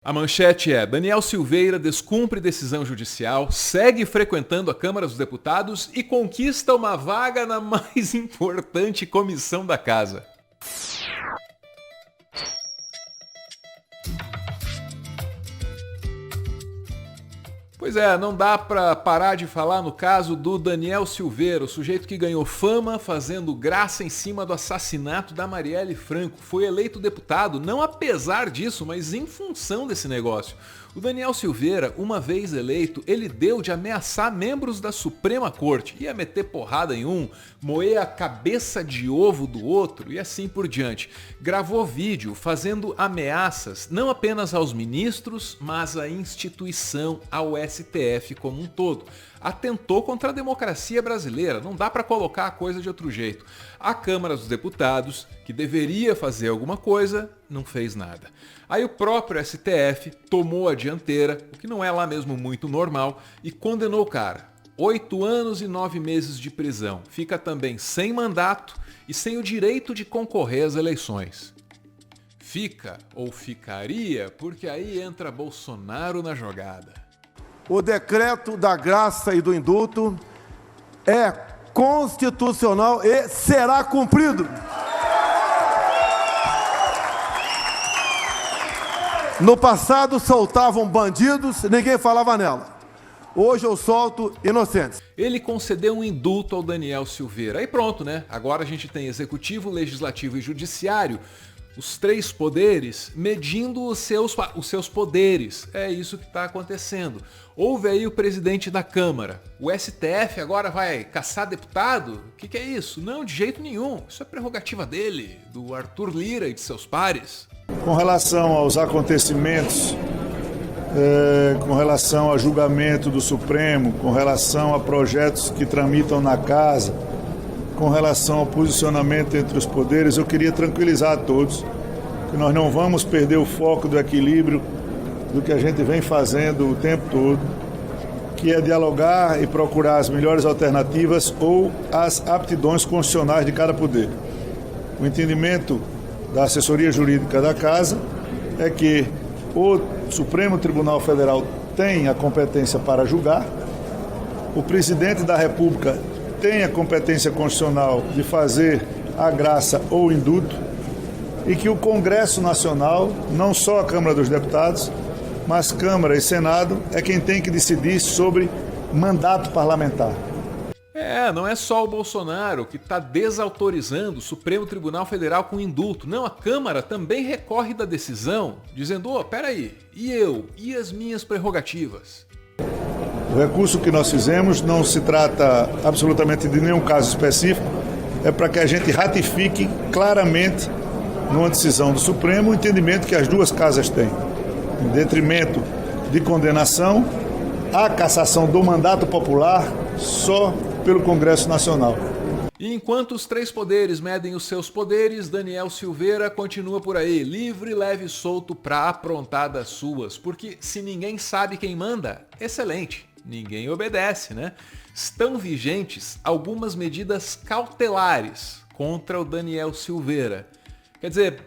A manchete é: Daniel Silveira descumpre decisão judicial, segue frequentando a Câmara dos Deputados e conquista uma vaga na mais importante comissão da casa. Pois é, não dá pra parar de falar no caso do Daniel Silveira, o sujeito que ganhou fama fazendo graça em cima do assassinato da Marielle Franco. Foi eleito deputado, não apesar disso, mas em função desse negócio. O Daniel Silveira, uma vez eleito, ele deu de ameaçar membros da Suprema Corte. Ia meter porrada em um, moer a cabeça de ovo do outro e assim por diante. Gravou vídeo fazendo ameaças não apenas aos ministros, mas à instituição, ao STF como um todo. Atentou contra a democracia brasileira, não dá para colocar a coisa de outro jeito. A Câmara dos Deputados, que deveria fazer alguma coisa, não fez nada. Aí o próprio STF tomou a dianteira, o que não é lá mesmo muito normal, e condenou o cara. 8 anos e 9 meses de prisão. Fica também sem mandato e sem o direito de concorrer às eleições. Fica ou ficaria, porque aí entra Bolsonaro na jogada. O decreto da graça e do indulto é constitucional e será cumprido. No passado soltavam bandidos, ninguém falava nela. Hoje eu solto inocentes. Ele concedeu um indulto ao Daniel Silveira. Aí pronto, né? Agora a gente tem executivo, legislativo e judiciário, os 3 poderes, medindo os seus poderes. É isso que está acontecendo. Houve aí o presidente da Câmara. O STF agora vai caçar deputado? O que é isso? Não, de jeito nenhum. Isso é prerrogativa dele, do Arthur Lira e de seus pares. Com relação aos acontecimentos, com relação a julgamento do Supremo, com relação a projetos que tramitam na casa, com relação ao posicionamento entre os poderes, eu queria tranquilizar a todos que nós não vamos perder o foco do equilíbrio do que a gente vem fazendo o tempo todo, que é dialogar e procurar as melhores alternativas ou as aptidões constitucionais de cada poder. O entendimento da assessoria jurídica da Casa é que o Supremo Tribunal Federal tem a competência para julgar, o presidente da República tem a competência constitucional de fazer a graça ou o indulto e que o Congresso Nacional, não só a Câmara dos Deputados, mas Câmara e Senado, é quem tem que decidir sobre mandato parlamentar. Não é só o Bolsonaro que está desautorizando o Supremo Tribunal Federal com indulto. Não, a Câmara também recorre da decisão, dizendo, peraí, e eu? E as minhas prerrogativas? O recurso que nós fizemos não se trata absolutamente de nenhum caso específico, é para que a gente ratifique claramente, numa decisão do Supremo, o entendimento que as duas casas têm. Em detrimento de condenação, a cassação do mandato popular só pelo Congresso Nacional. E enquanto os 3 poderes medem os seus poderes, Daniel Silveira continua por aí, livre, leve e solto para aprontar das suas. Porque se ninguém sabe quem manda, excelente, ninguém obedece, né? Estão vigentes algumas medidas cautelares contra o Daniel Silveira. Quer dizer,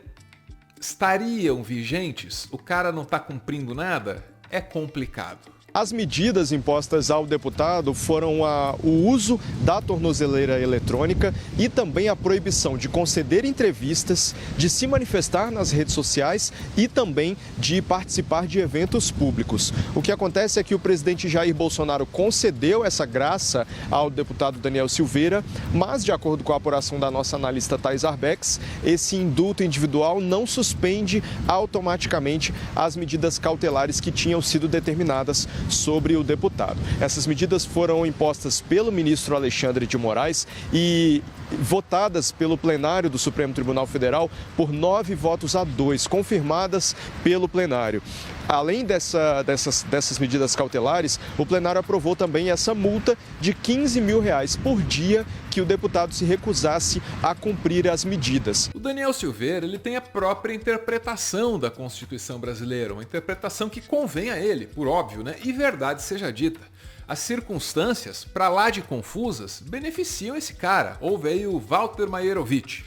estariam vigentes? O cara não está cumprindo nada? É complicado. As medidas impostas ao deputado foram o uso da tornozeleira eletrônica e também a proibição de conceder entrevistas, de se manifestar nas redes sociais e também de participar de eventos públicos. O que acontece é que o presidente Jair Bolsonaro concedeu essa graça ao deputado Daniel Silveira, mas, de acordo com a apuração da nossa analista Thais Arbex, esse indulto individual não suspende automaticamente as medidas cautelares que tinham sido determinadas sobre o deputado. Essas medidas foram impostas pelo ministro Alexandre de Moraes e votadas pelo plenário do Supremo Tribunal Federal por 9 votos a 2, confirmadas pelo plenário. Além dessas medidas cautelares, o plenário aprovou também essa multa de R$15 mil por dia que o deputado se recusasse a cumprir as medidas. O Daniel Silveira, ele tem a própria interpretação da Constituição brasileira, uma interpretação que convém a ele, por óbvio, né? E verdade seja dita. As circunstâncias, para lá de confusas, beneficiam esse cara. Ouve aí o Walter Maierovitch.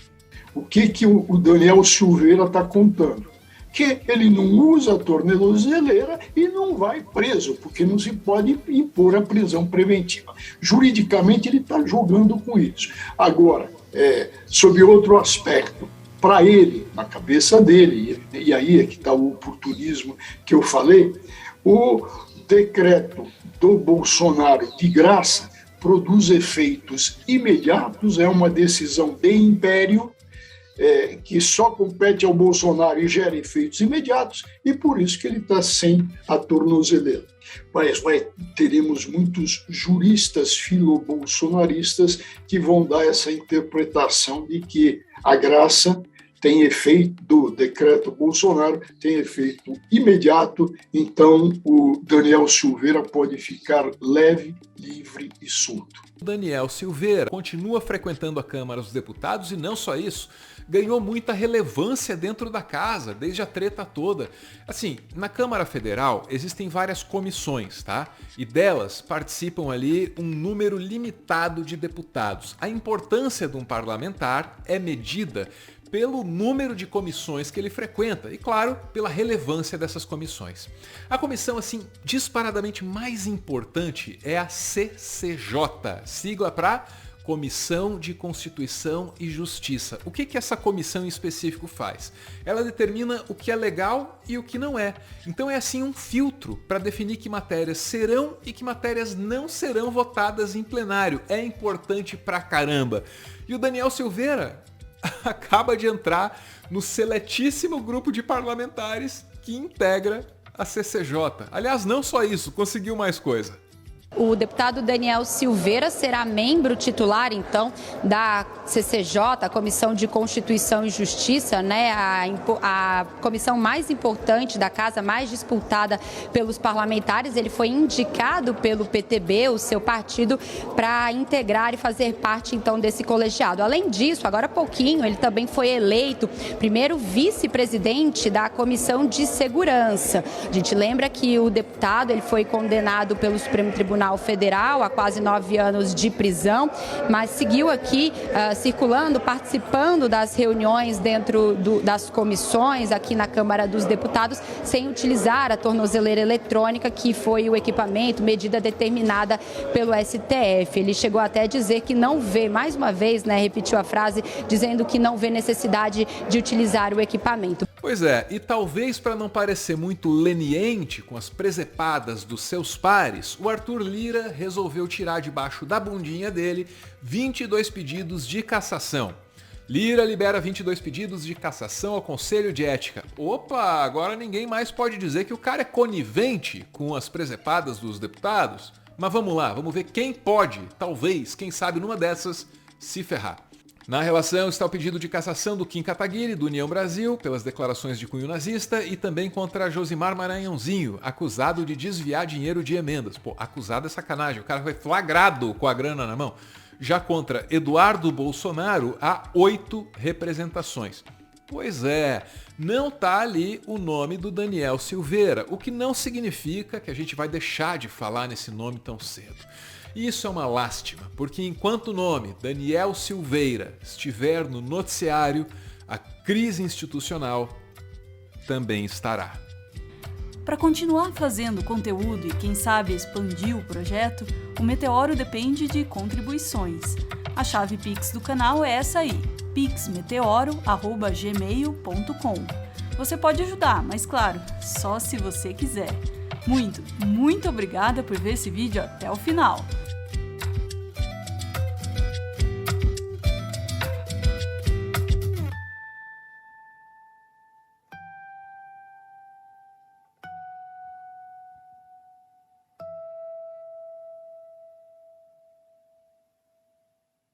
O que o Daniel Silveira está contando? que ele não usa a tornozeleira e não vai preso, porque não se pode impor a prisão preventiva. Juridicamente, ele está jogando com isso. Agora, sob outro aspecto, para ele, na cabeça dele, e aí é que está o oportunismo que eu falei, o decreto do Bolsonaro de graça produz efeitos imediatos, é uma decisão de império, que só compete ao Bolsonaro e gera efeitos imediatos, e por isso que ele está sem a tornozeleira. Mas teremos muitos juristas filo-bolsonaristas que vão dar essa interpretação de que a graça tem efeito, do decreto Bolsonaro, tem efeito imediato, então o Daniel Silveira pode ficar leve, livre e solto. Daniel Silveira continua frequentando a Câmara dos Deputados e não só isso, ganhou muita relevância dentro da casa, desde a treta toda. Assim, na Câmara Federal existem várias comissões, tá? E delas participam ali um número limitado de deputados. A importância de um parlamentar é medida pelo número de comissões que ele frequenta e, claro, pela relevância dessas comissões. A comissão, assim, disparadamente mais importante é a CCJ, sigla para Comissão de Constituição e Justiça. O que essa comissão em específico faz? Ela determina o que é legal e o que não é. Então é assim um filtro para definir que matérias serão e que matérias não serão votadas em plenário. É importante pra caramba. E o Daniel Silveira acaba de entrar no seletíssimo grupo de parlamentares que integra a CCJ. Aliás, não só isso, conseguiu mais coisa. O deputado Daniel Silveira será membro titular, então, da CCJ, a Comissão de Constituição e Justiça, né? A comissão mais importante da casa, mais disputada pelos parlamentares. Ele foi indicado pelo PTB, o seu partido, para integrar e fazer parte, então, desse colegiado. Além disso, agora há pouquinho, ele também foi eleito primeiro vice-presidente da Comissão de Segurança. A gente lembra que o deputado ele foi condenado pelo Supremo Tribunal Federal a quase 9 anos de prisão, mas seguiu aqui circulando, participando das reuniões dentro das comissões aqui na Câmara dos Deputados, sem utilizar a tornozeleira eletrônica, que foi o equipamento, medida determinada pelo STF. Ele chegou até a dizer que não vê, mais uma vez, né, repetiu a frase, dizendo que não vê necessidade de utilizar o equipamento. Pois é, e talvez para não parecer muito leniente com as presepadas dos seus pares, o Arthur Lira resolveu tirar debaixo da bundinha dele 22 pedidos de cassação. Lira libera 22 pedidos de cassação ao Conselho de Ética. Opa, agora ninguém mais pode dizer que o cara é conivente com as presepadas dos deputados? Mas vamos lá, vamos ver quem pode, talvez, quem sabe numa dessas, se ferrar. Na relação está o pedido de cassação do Kim Kataguiri, do União Brasil, pelas declarações de cunho nazista, e também contra Josimar Maranhãozinho, acusado de desviar dinheiro de emendas. Pô, acusado é sacanagem, o cara foi flagrado com a grana na mão. Já contra Eduardo Bolsonaro, há 8 representações. Pois é, não tá ali o nome do Daniel Silveira, o que não significa que a gente vai deixar de falar nesse nome tão cedo. Isso é uma lástima, porque enquanto o nome Daniel Silveira estiver no noticiário, a crise institucional também estará. Para continuar fazendo conteúdo e, quem sabe, expandir o projeto, o Meteoro depende de contribuições. A chave Pix do canal é essa aí, pixmeteoro@gmail.com. Você pode ajudar, mas claro, só se você quiser. Muito obrigada por ver esse vídeo até o final.